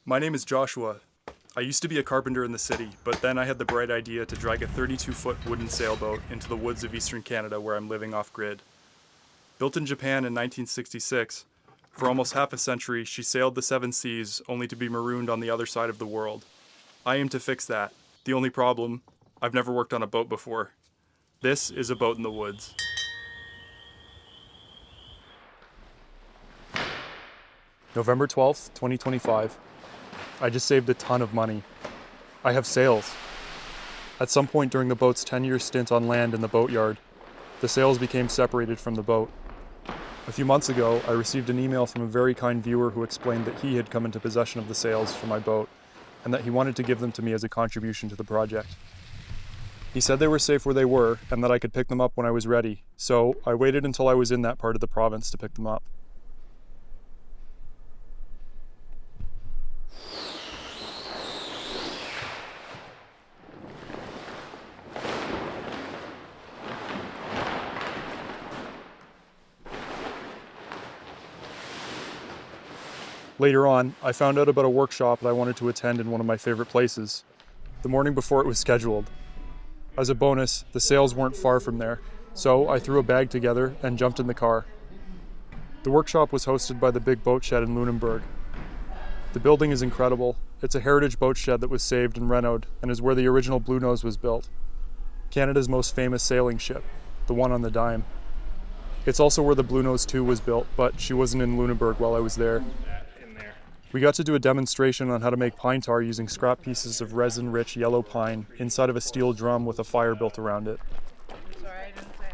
My name is Joshua. I used to be a carpenter in the city, but then I had the bright idea to drag a 32-foot wooden sailboat into the woods of eastern Canada where I'm living off-grid. Built in Japan in 1966, for almost half a century she sailed the seven seas only to be marooned on the other side of the world. I aim to fix that. The only problem, I've never worked on a boat before. This is a boat in the woods. November 12th, 2025. I just saved a ton of money. I have sails. At some point during the boat's 10-year stint on land in the boatyard, the sails became separated from the boat. A few months ago, I received an email from a very kind viewer who explained that he had come into possession of the sails for my boat and that he wanted to give them to me as a contribution to the project. He said they were safe where they were and that I could pick them up when I was ready, so I waited until I was in that part of the province to pick them up. Later on, I found out about a workshop that I wanted to attend in one of my favorite places, the morning before it was scheduled. As a bonus, the sails weren't far from there, so I threw a bag together and jumped in the car. The workshop was hosted by the Big Boat Shed in Lunenburg. The building is incredible. It's a heritage boat shed that was saved and renoed and is where the original Blue Nose was built, Canada's most famous sailing ship, the one on the dime. It's also where the Blue Nose 2 was built, but she wasn't in Lunenburg while I was there. We got to do a demonstration on how to make pine tar using scrap pieces of resin-rich yellow pine inside of a steel drum with a fire built around it. Sorry, I didn't say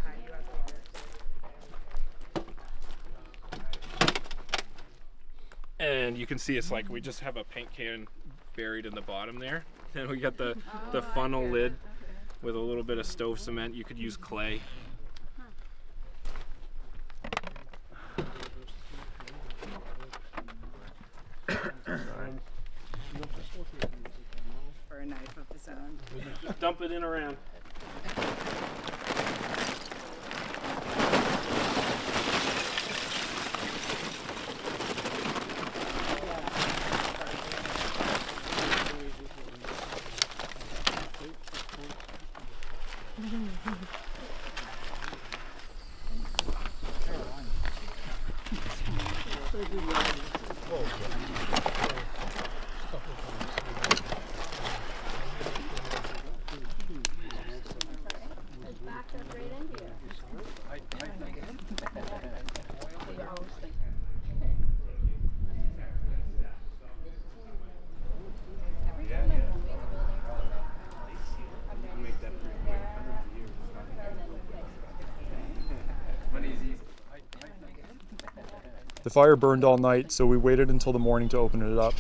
hi. And you can see it's like we just have a paint can buried in the bottom there. And we got the funnel lid with a little bit of stove cement. You could use clay. For a knife of its own. Just dump it in around. The fire burned all night, so we waited until the morning to open it up.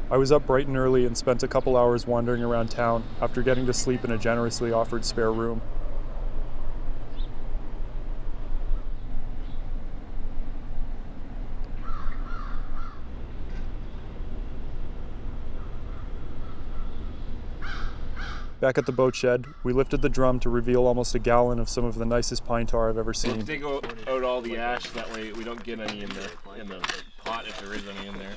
I was up bright and early and spent a couple hours wandering around town after getting to sleep in a generously offered spare room. Back at the boat shed, we lifted the drum to reveal almost a gallon of some of the nicest pine tar I've ever seen. Dig out all the ash, that way we don't get any in the pot if there is any in there.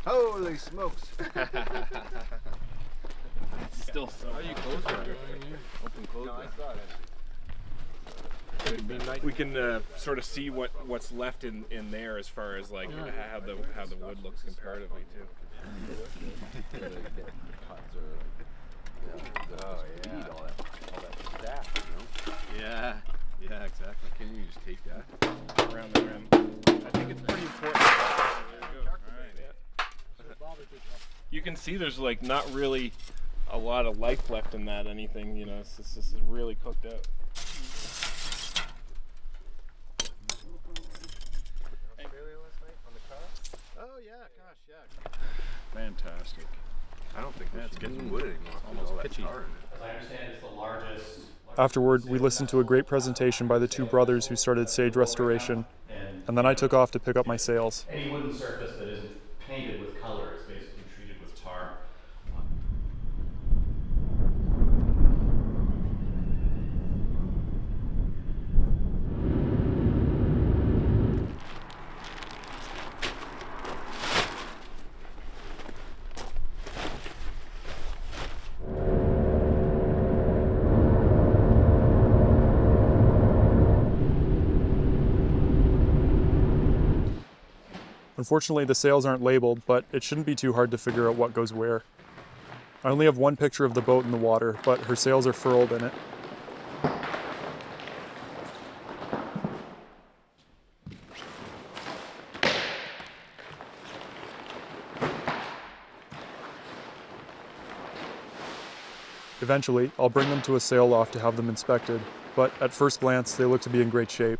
Holy smokes! It's still so. How do you close that? Open, close. No, I thought it. We can sort of see what's left in there as far as like how the wood looks comparatively too. Oh yeah. All that staff, you know? Yeah, exactly. Can you just take that? Around the rim. I think it's pretty important. There you go. All right, yeah. You can see there's like not really a lot of life left in that anything, you know, this is really cooked out. Oh yeah, gosh, yeah. Fantastic. I don't think that's getting wood anymore. Almost pitchy. As I understand, it's the largest. Afterward, we listened to a great presentation by the two brothers who started Sage Restoration. And and then I took off to pick up my sails. Any wooden surface that isn't painted with color is basically treated with tar. Unfortunately, the sails aren't labeled, but it shouldn't be too hard to figure out what goes where. I only have one picture of the boat in the water, but her sails are furled in it. Eventually, I'll bring them to a sail loft to have them inspected, but at first glance, they look to be in great shape.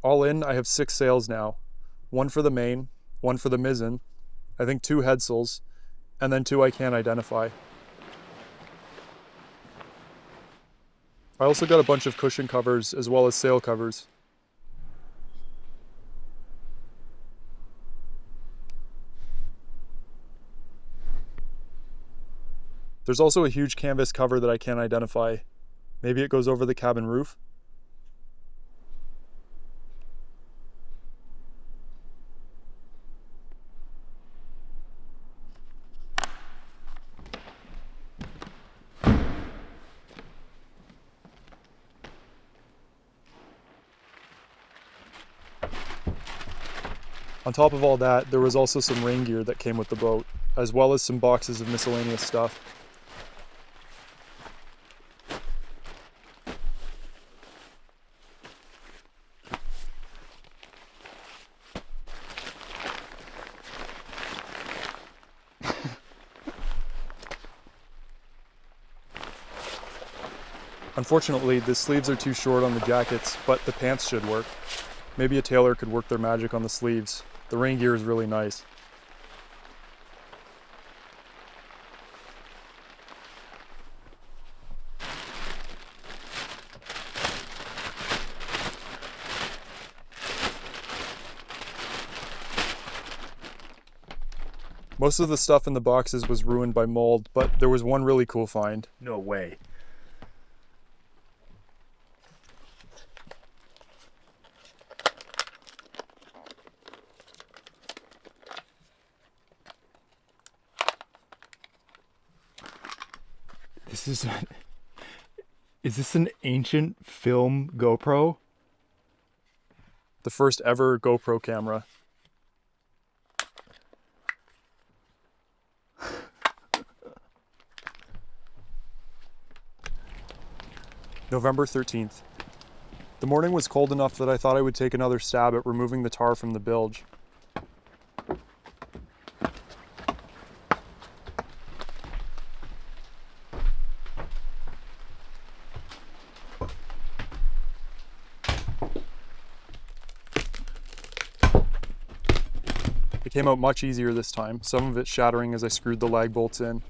All in, I have 6 sails now. 1 for the main, 1 for the mizzen, I think 2 headsails, and then 2 I can't identify. I also got a bunch of cushion covers as well as sail covers. There's also a huge canvas cover that I can't identify. Maybe it goes over the cabin roof? On top of all that, there was also some rain gear that came with the boat, as well as some boxes of miscellaneous stuff. Unfortunately, the sleeves are too short on the jackets, but the pants should work. Maybe a tailor could work their magic on the sleeves. The rain gear is really nice. Most of the stuff in the boxes was ruined by mold, but there was one really cool find. No way. Is this an ancient film GoPro? The first ever GoPro camera. November 13th. The morning was cold enough that I thought I would take another stab at removing the tar from the bilge. It came out much easier this time, some of it shattering as I screwed the lag bolts in.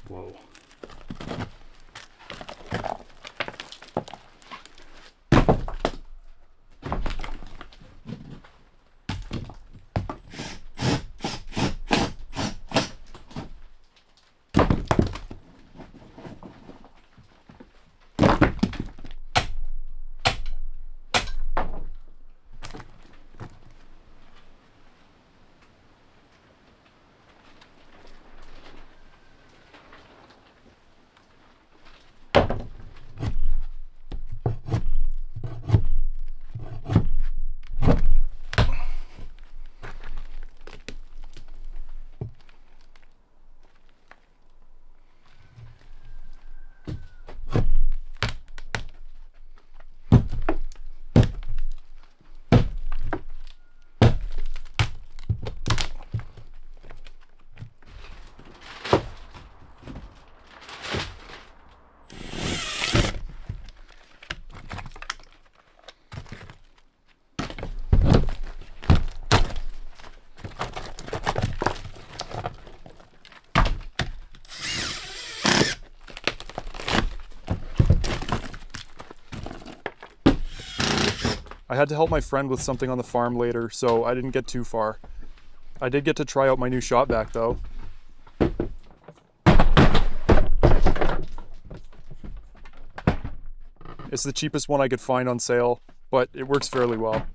Whoa. I had to help my friend with something on the farm later, so I didn't get too far. I did get to try out my new shot vac though. It's the cheapest one I could find on sale, but it works fairly well.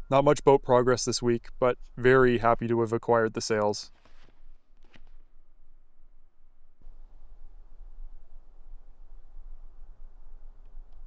Not much boat progress this week, but very happy to have acquired the sails.